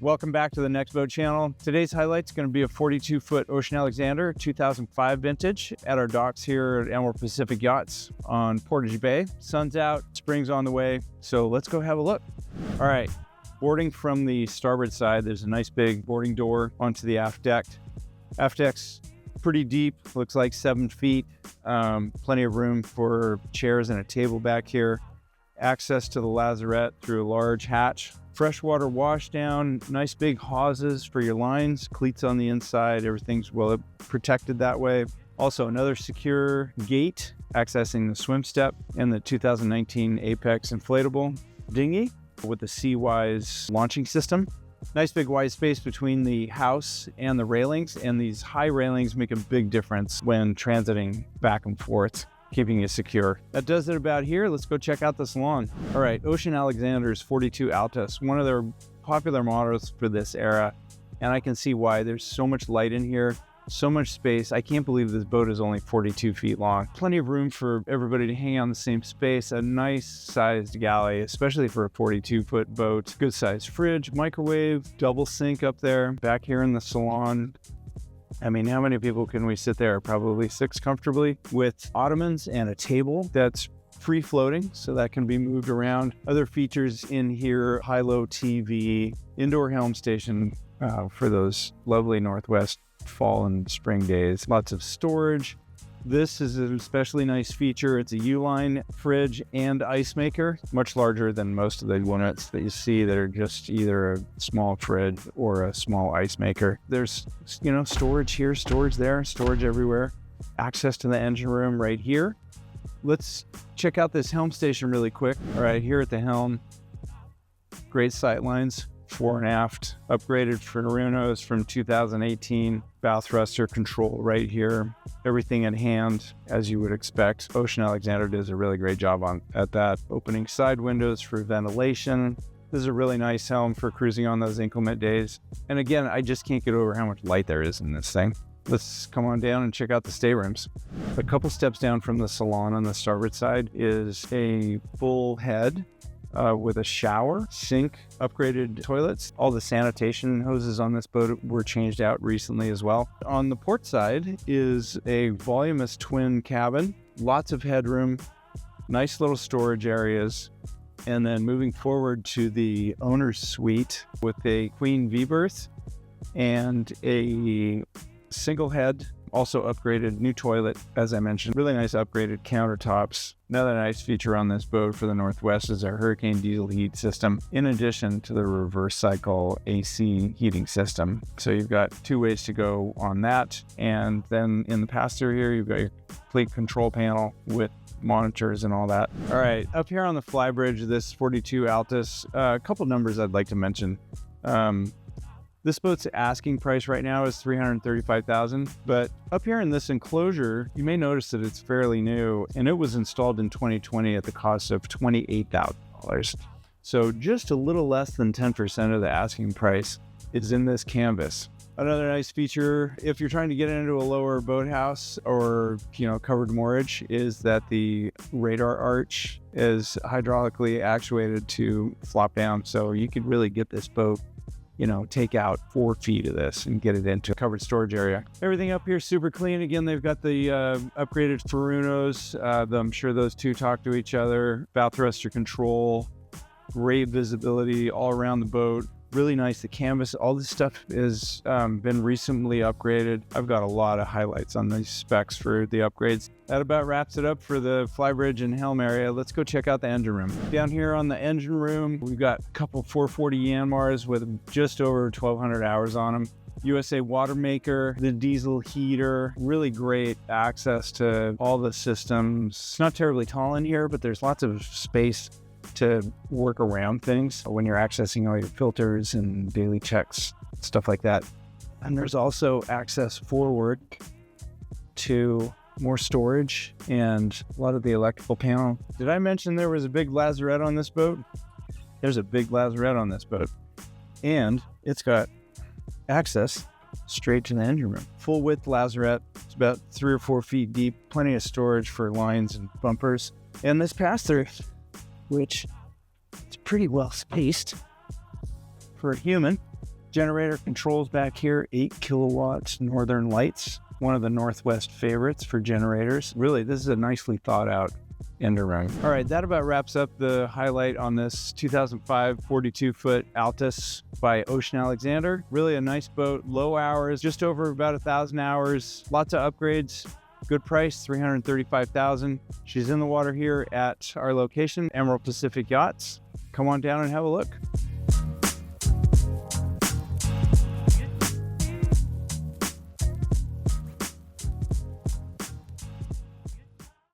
Welcome back to the Next Boat channel. Today's highlight is going to be a 42-foot Ocean Alexander 2005 vintage at our docks here at Emerald Pacific Yachts on Portage Bay. Sun's out, spring's on the way, so let's go have a look. All right, boarding from the starboard side, there's a nice big boarding door onto the aft deck. Aft deck's pretty deep, looks like 7 feet. Plenty of room for chairs and a table back here. Access to the lazarette through a large hatch. Freshwater washdown, nice big hawsers for your lines, cleats on the inside, everything's well protected that way. Also another secure gate accessing the swim step and the 2019 Apex inflatable dinghy with the Seawise launching system. Nice big wide space between the house and the railings, and these high railings make a big difference when transiting back and forth, keeping you secure. That does it about here. Let's go check out the salon. All right, Ocean Alexander's 42 Altus, one of their popular models for this era, and I can see why. There's so much light in here, so much space. I can't believe this boat is only 42 feet long. Plenty of room for everybody to hang on the same space. A nice sized galley, especially for a 42-foot boat. Good sized fridge, microwave, double sink up there. Back here in the salon, I mean, how many people can we sit there? Probably 6 comfortably, with ottomans and a table that's free floating, so that can be moved around. Other features in here, high-low TV, indoor helm station for those lovely Northwest fall and spring days. Lots of storage. This is an especially nice feature. It's a U-line fridge and ice maker, much larger than most of the units that you see that are just either a small fridge or a small ice maker. There's, storage here, storage there, storage everywhere. Access to the engine room right here. Let's check out this helm station really quick. All right, here at the helm, great sight lines, fore and aft, upgraded Furunos from 2018, bow thruster control right here, everything at hand as you would expect. Ocean Alexander does a really great job at that. Opening side windows for ventilation. This is a really nice helm for cruising on those inclement days. And again, I just can't get over how much light there is in this thing. Let's come on down and check out the staterooms. A couple steps down from the salon on the starboard side is a full head with a shower, sink, upgraded toilets. All the sanitation hoses on this boat were changed out recently as well. On the port side is a voluminous twin cabin, lots of headroom, nice little storage areas. And then moving forward to the owner's suite with a queen V berth and a single head, also upgraded new toilet, as I mentioned. Really nice upgraded countertops. Another nice feature on this boat for the Northwest is our Hurricane diesel heat system, in addition to the reverse cycle AC heating system. So you've got 2 ways to go on that. And then in the pass-through here, you've got your complete control panel with monitors and all that. All right, up here on the flybridge, this 42 Altus, a couple numbers I'd like to mention. This boat's asking price right now is $335,000, but up here in this enclosure, you may notice that it's fairly new, and it was installed in 2020 at the cost of $28,000. So just a little less than 10% of the asking price is in this canvas. Another nice feature, if you're trying to get into a lower boathouse or, covered moorage, is that the radar arch is hydraulically actuated to flop down. So you could really get this boat, take out 4 feet of this and get it into a covered storage area. Everything up here is super clean. Again, they've got the upgraded Furunos. I'm sure those two talk to each other. Bow thruster control, great visibility all around the boat. Really nice. The canvas, all this stuff has been recently upgraded. I've got a lot of highlights on these specs for the upgrades. That about wraps it up for the flybridge and helm area. Let's go check out the engine room. Down here on the engine room, we've got a couple 440 Yanmars with just over 1,200 hours on them. USA water maker, the diesel heater, really great access to all the systems. It's not terribly tall in here, but there's lots of space to work around things when you're accessing all your filters and daily checks, stuff like that. And there's also access forward to more storage and a lot of the electrical panel. Did I mention there was a big lazarette on this boat? There's a big lazarette on this boat, and it's got access straight to the engine room. Full width lazarette. It's about 3 or 4 feet deep, plenty of storage for lines and bumpers. And this pass-through, which is pretty well spaced for a human, Generator controls back here, 8 kilowatts Northern Lights, one of the Northwest favorites for generators. Really, this is a nicely thought out ender room. All right, that about wraps up the highlight on this 2005 42-foot Altus by Ocean Alexander. Really a nice boat, low hours, just over about 1,000 hours, lots of upgrades. Good price, $335,000. She's in the water here at our location, Emerald Pacific Yachts. Come on down and have a look.